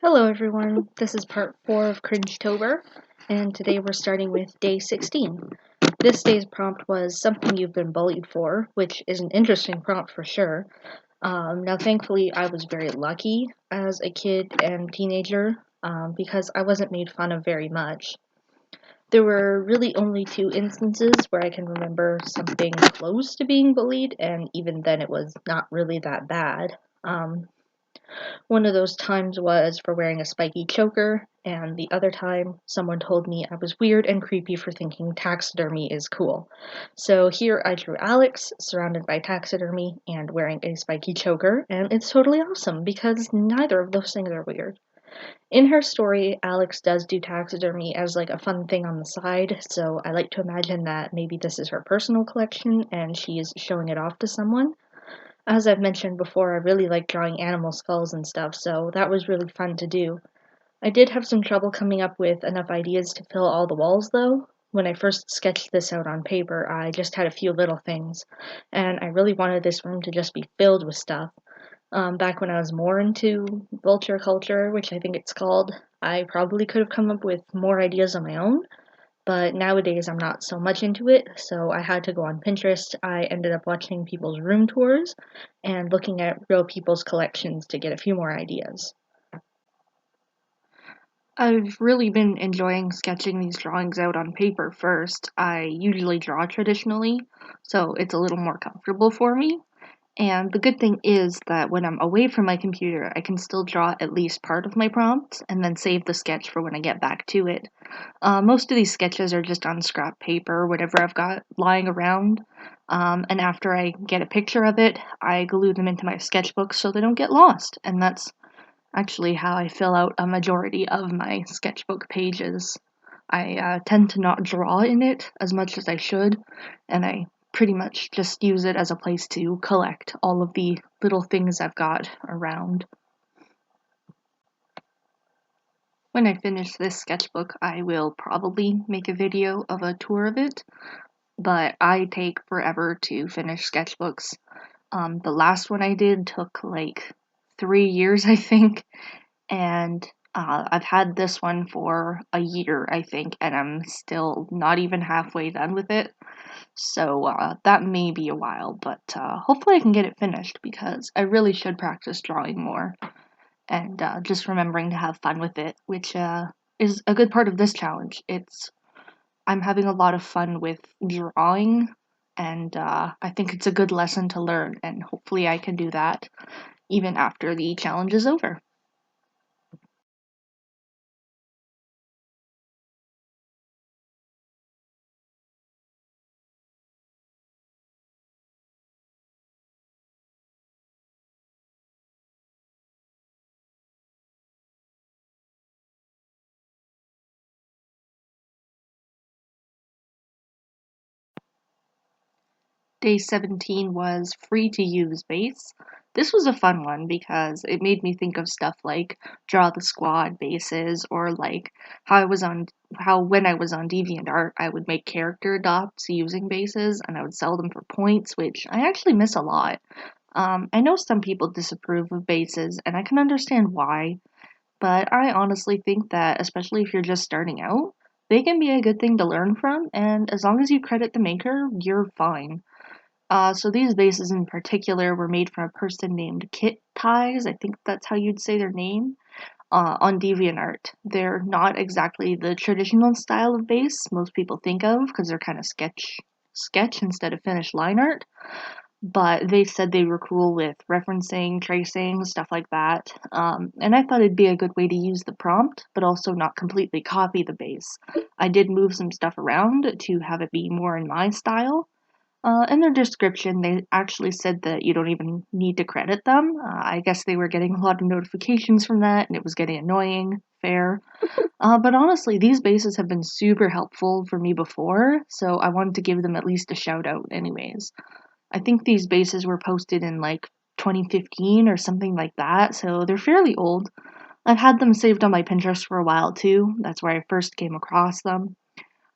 Hello everyone, this is part 4 of Cringetober, and today we're starting with day 16. This day's prompt was something you've been bullied for, which is an interesting prompt for sure. Now thankfully I was very lucky as a kid and teenager because I wasn't made fun of very much. There were really only 2 instances where I can remember something close to being bullied, and even then it was not really that bad. One of those times was for wearing a spiky choker, and the other time someone told me I was weird and creepy for thinking taxidermy is cool. So here I drew Alex, surrounded by taxidermy and wearing a spiky choker, and it's totally awesome because neither of those things are weird. In her story, Alex does do taxidermy as like a fun thing on the side, so I like to imagine that maybe this is her personal collection and she is showing it off to someone. As I've mentioned before, I really like drawing animal skulls and stuff, so that was really fun to do. I did have some trouble coming up with enough ideas to fill all the walls, though. When I first sketched this out on paper, I just had a few little things, and I really wanted this room to just be filled with stuff. Back when I was more into vulture culture, which I think it's called, I probably could have come up with more ideas on my own, but nowadays I'm not so much into it, so I had to go on Pinterest. I ended up watching people's room tours and looking at real people's collections to get a few more ideas. I've really been enjoying sketching these drawings out on paper first. I usually draw traditionally, so it's a little more comfortable for me. And the good thing is that when I'm away from my computer, I can still draw at least part of my prompt and then save the sketch for when I get back to it. Most of these sketches are just on scrap paper, whatever I've got lying around. And after I get a picture of it, I glue them into my sketchbook so they don't get lost. And that's actually how I fill out a majority of my sketchbook pages. I tend to not draw in it as much as I should, and I pretty much just use it as a place to collect all of the little things I've got around. When I finish this sketchbook, I will probably make a video of a tour of it, but I take forever to finish sketchbooks. The last one I did took like 3 years, I think, and I've had this one for a year, I think, and I'm still not even halfway done with it. So that may be a while, but hopefully I can get it finished because I really should practice drawing more and just remembering to have fun with it, which is a good part of this challenge. I'm having a lot of fun with drawing, and I think it's a good lesson to learn, and hopefully I can do that even after the challenge is over. Day 17 was free to use base. This was a fun one because it made me think of stuff like draw the squad bases, or like how when I was on DeviantArt I would make character adopts using bases and I would sell them for points, which I actually miss a lot. I know some people disapprove of bases and I can understand why, but I honestly think that especially if you're just starting out, they can be a good thing to learn from, and as long as you credit the maker, you're fine. So these vases in particular were made from a person named Kit Ties, I think that's how you'd say their name, on DeviantArt. They're not exactly the traditional style of vase most people think of because they're kind of sketch instead of finished line art. But they said they were cool with referencing, tracing, stuff like that. And I thought it'd be a good way to use the prompt, but also not completely copy the base. I did move some stuff around to have it be more in my style. In their description, they actually said that you don't even need to credit them. I guess they were getting a lot of notifications from that, and it was getting annoying. Fair. But honestly, these bases have been super helpful for me before, so I wanted to give them at least a shout out anyways. I think these bases were posted in like 2015 or something like that, so they're fairly old. I've had them saved on my Pinterest for a while too. That's where I first came across them.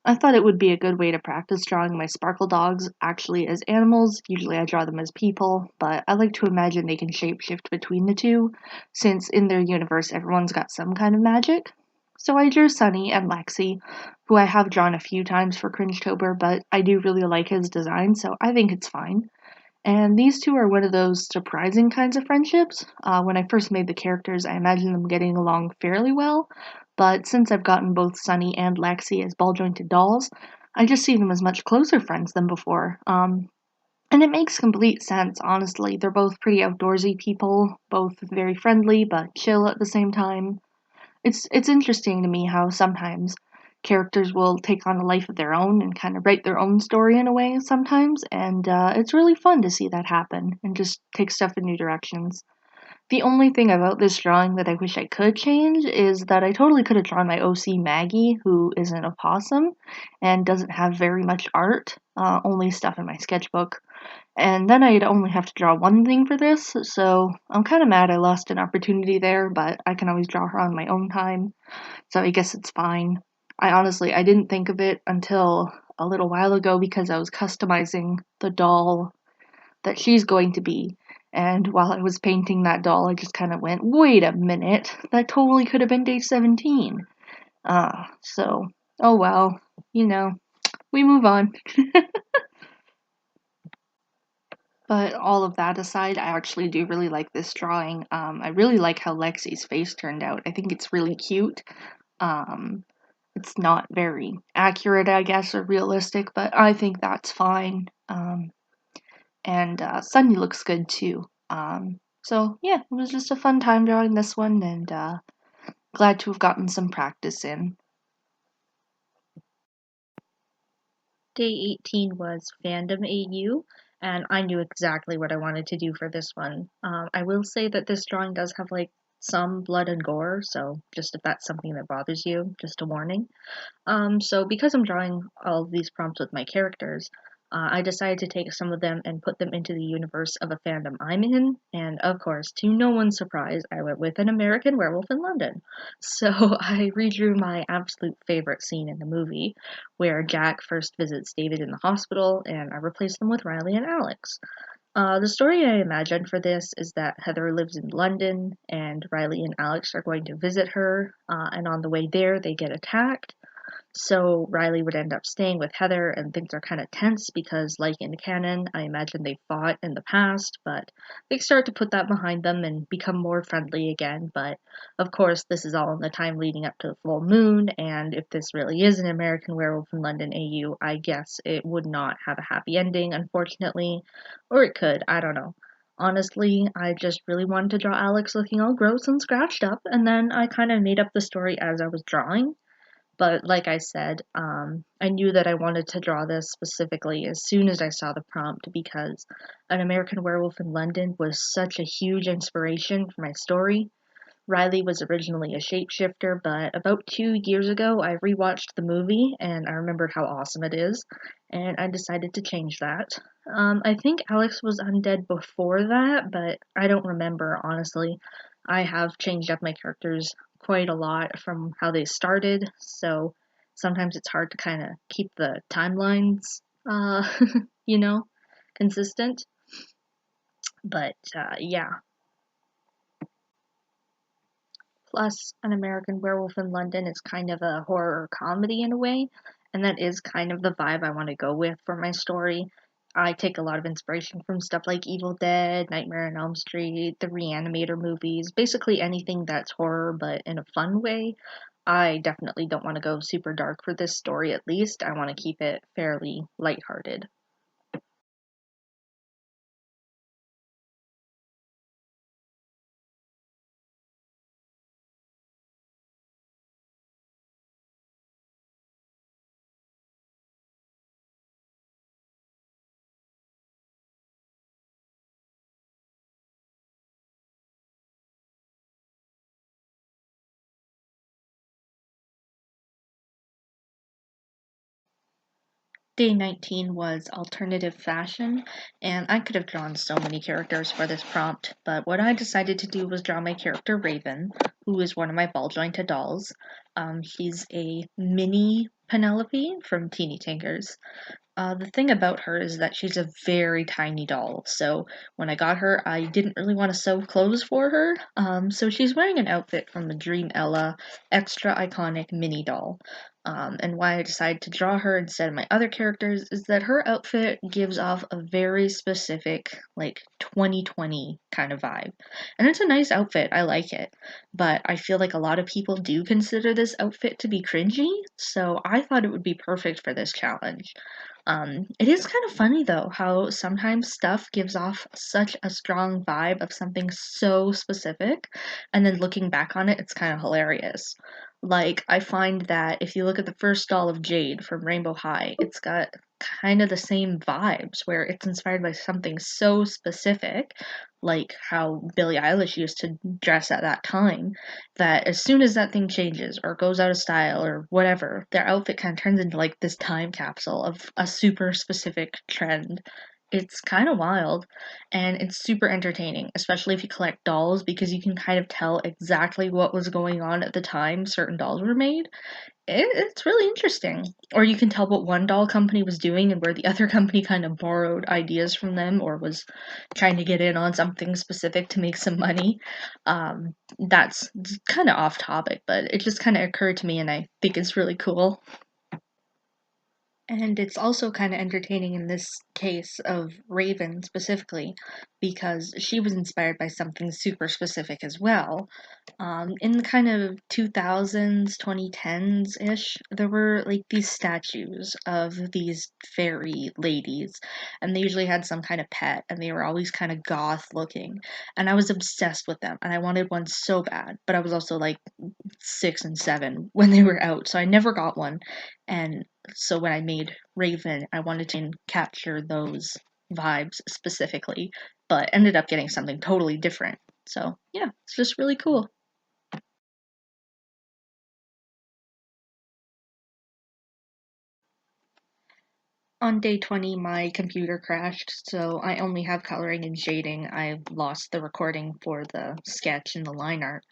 I thought it would be a good way to practice drawing my sparkle dogs actually as animals. Usually I draw them as people, but I like to imagine they can shapeshift between the two, since in their universe everyone's got some kind of magic. So I drew Sunny and Lexi, who I have drawn a few times for Cringetober, but I do really like his design, so I think it's fine. And these two are one of those surprising kinds of friendships. When I first made the characters, I imagined them getting along fairly well, but since I've gotten both Sunny and Lexi as ball jointed dolls, I just see them as much closer friends than before. And it makes complete sense, honestly. They're both pretty outdoorsy people, both very friendly but chill at the same time. It's interesting to me how sometimes characters will take on a life of their own and kind of write their own story in a way sometimes, and it's really fun to see that happen and just take stuff in new directions. The only thing about this drawing that I wish I could change is that I totally could have drawn my OC Maggie, who is an opossum and doesn't have very much art, only stuff in my sketchbook. And then I'd only have to draw one thing for this, so I'm kind of mad I lost an opportunity there, but I can always draw her on my own time, so I guess it's fine. I didn't think of it until a little while ago because I was customizing the doll that she's going to be. And while I was painting that doll, I just kind of went, wait a minute, that totally could have been day 17. So, oh well, you know, we move on. But all of that aside, I actually do really like this drawing. I really like how Lexi's face turned out. I think it's really cute. Um, it's not very accurate, I guess, or realistic, but I think that's fine. And Sunny looks good too. So yeah, it was just a fun time drawing this one, and glad to have gotten some practice in. Day 18 was Fandom AU, and I knew exactly what I wanted to do for this one. I will say that this drawing does have like some blood and gore, so just if that's something that bothers you, just a warning. So because I'm drawing all of these prompts with my characters, I decided to take some of them and put them into the universe of a fandom I'm in, and of course, to no one's surprise, I went with an American Werewolf in London. So I redrew my absolute favorite scene in the movie, where Jack first visits David in the hospital, and I replaced them with Riley and Alex. The story I imagined for this is that Heather lives in London, and Riley and Alex are going to visit her, and on the way there, they get attacked. So Riley would end up staying with Heather, and things are kind of tense because, like in canon, I imagine they fought in the past, but they start to put that behind them and become more friendly again. But of course, this is all in the time leading up to the full moon, and if this really is an American Werewolf in London AU, I guess it would not have a happy ending, unfortunately. Or it could, I don't know. Honestly, I just really wanted to draw Alex looking all gross and scratched up, and then I kind of made up the story as I was drawing. But like I said, I knew that I wanted to draw this specifically as soon as I saw the prompt because An American Werewolf in London was such a huge inspiration for my story. Riley was originally a shapeshifter, but about 2 years ago I rewatched the movie and I remembered how awesome it is, and I decided to change that. I think Alex was undead before that, but I don't remember honestly. I have changed up my characters quite a lot from how they started, so sometimes it's hard to kind of keep the timelines, uh, you know, consistent. But yeah, plus, An American Werewolf in London is kind of a horror comedy in a way, and that is kind of the vibe I want to go with for my story. I take a lot of inspiration from stuff like Evil Dead, Nightmare on Elm Street, the Reanimator movies, basically anything that's horror but in a fun way. I definitely don't want to go super dark for this story, at least. I want to keep it fairly lighthearted. Day 19 was alternative fashion, and I could have drawn so many characters for this prompt, but what I decided to do was draw my character Raven, who is one of my ball jointed dolls. She's a mini Penelope from Teeny Tinkers. The thing about her is that she's a very tiny doll, so when I got her, I didn't really want to sew clothes for her. So she's wearing an outfit from the Dream Ella extra iconic mini doll. And why I decided to draw her instead of my other characters is that her outfit gives off a very specific, like 2020 kind of vibe. And it's a nice outfit, I like it. But I feel like a lot of people do consider this outfit to be cringy, so I thought it would be perfect for this challenge. It is kind of funny though how sometimes stuff gives off such a strong vibe of something so specific, and then looking back on it, it's kind of hilarious. Like, I find that if you look at the first doll of Jade from Rainbow High, it's got kind of the same vibes where it's inspired by something so specific, like how Billie Eilish used to dress at that time, that as soon as that thing changes or goes out of style or whatever, their outfit kind of turns into like this time capsule of a super specific trend. It's kind of wild and it's super entertaining, especially if you collect dolls because you can kind of tell exactly what was going on at the time certain dolls were made. It's really interesting. Or you can tell what one doll company was doing and where the other company kind of borrowed ideas from them or was trying to get in on something specific to make some money. That's kind of off topic, but it just kind of occurred to me and I think it's really cool. And it's also kind of entertaining in this case of Raven specifically, because she was inspired by something super specific as well. In the kind of 2000s, 2010s ish, there were like these statues of these fairy ladies, and they usually had some kind of pet, and they were always kind of goth looking. And I was obsessed with them, and I wanted one so bad, but I was also like 6 and 7 when they were out, so I never got one. And so when I made Raven, I wanted to capture those vibes specifically, but ended up getting something totally different. So yeah, it's just really cool. On day 20, my computer crashed, so I only have coloring and shading. I lost the recording for the sketch and the line art.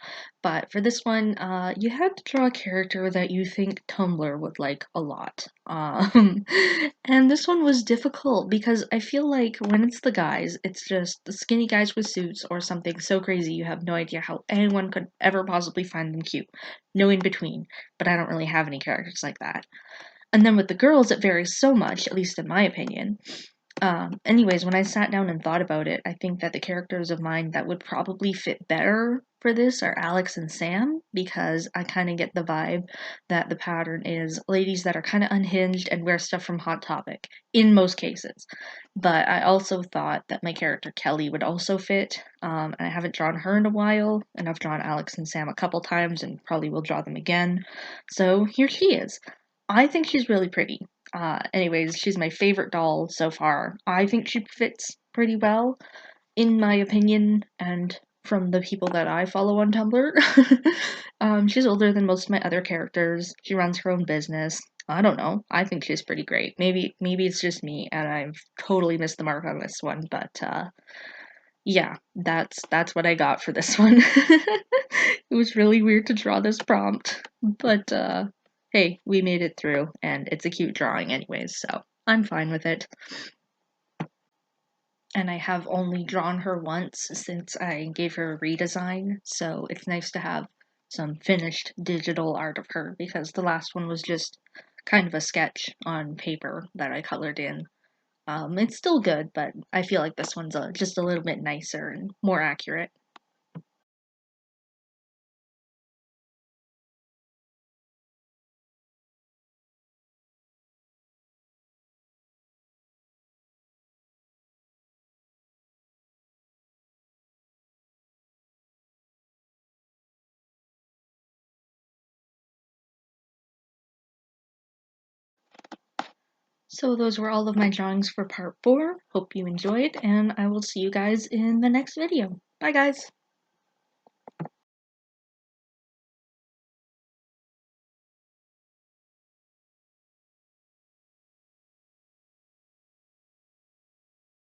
But for this one, you had to draw a character that you think Tumblr would like a lot. And this one was difficult because I feel like when it's the guys, it's just the skinny guys with suits or something so crazy you have no idea how anyone could ever possibly find them cute. No in between, but I don't really have any characters like that. And then with the girls, it varies so much, at least in my opinion. Anyways, when I sat down and thought about it, I think that the characters of mine that would probably fit better for this are Alex and Sam, because I kind of get the vibe that the pattern is ladies that are kind of unhinged and wear stuff from Hot Topic, in most cases. But I also thought that my character Kelly would also fit, and I haven't drawn her in a while, and I've drawn Alex and Sam a couple times and probably will draw them again. So here she is. I think she's really pretty. Anyways, she's my favorite doll so far. I think she fits pretty well, in my opinion, and from the people that I follow on Tumblr. She's older than most of my other characters. She runs her own business. I don't know. I think she's pretty great. Maybe it's just me, and I've totally missed the mark on this one. But yeah, that's what I got for this one. It was really weird to draw this prompt, but hey, we made it through, and it's a cute drawing anyways, so I'm fine with it. And I have only drawn her once since I gave her a redesign, so it's nice to have some finished digital art of her because the last one was just kind of a sketch on paper that I colored in. It's still good, but I feel like this one's just a little bit nicer and more accurate. So those were all of my drawings for part 4. Hope you enjoyed, and I will see you guys in the next video. Bye guys!